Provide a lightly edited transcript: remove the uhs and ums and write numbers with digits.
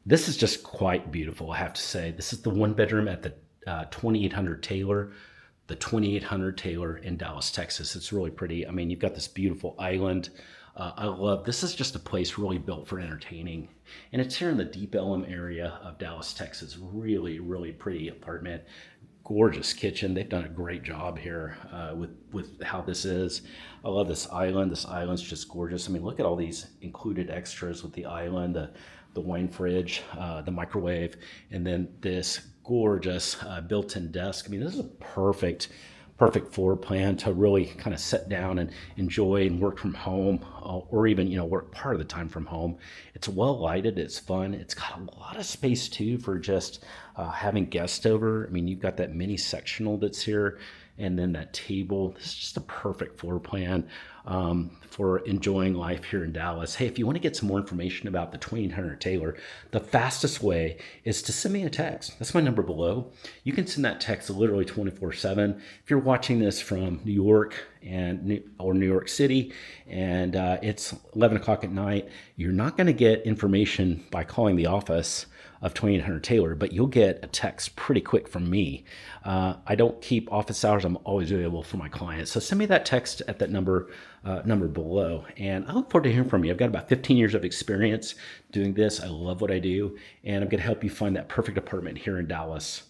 This is just quite beautiful, I have to say. This is the one bedroom at the 2800 Taylor, the 2800 Taylor in Dallas, Texas. It's really pretty. I mean, you've got this beautiful island. I love this. Is just a place really built for entertaining, and it's here in the Deep Ellum area of Dallas, Texas. Really, really pretty apartment. Gorgeous kitchen. They've done a great job here with how this is. I love this island. This island's just gorgeous. I mean, look at all these included extras with the island, the wine fridge, the microwave, and then this gorgeous built-in desk. I mean, this is a perfect floor plan to really kind of sit down and enjoy and work from home, or even work part of the time from home. It's well lighted, it's fun, it's got a lot of space too for just having guests over. I mean, you've got that mini sectional that's here, and then that table. This is just a perfect floor plan for enjoying life here in Dallas. Hey, if you want to get some more information about the 2800 Taylor, the fastest way is to send me a text. That's my number below. You can send that text literally 24/7. If you're watching this from New York or New York City, and it's 11 o'clock at night, you're not going to get information by calling the office of 2800 Taylor, but you'll get a text pretty quick from me. I don't keep office hours. I'm always available for my clients. So send me that text at that number below. And I look forward to hearing from you. I've got about 15 years of experience doing this. I love what I do. And I'm going to help you find that perfect apartment here in Dallas.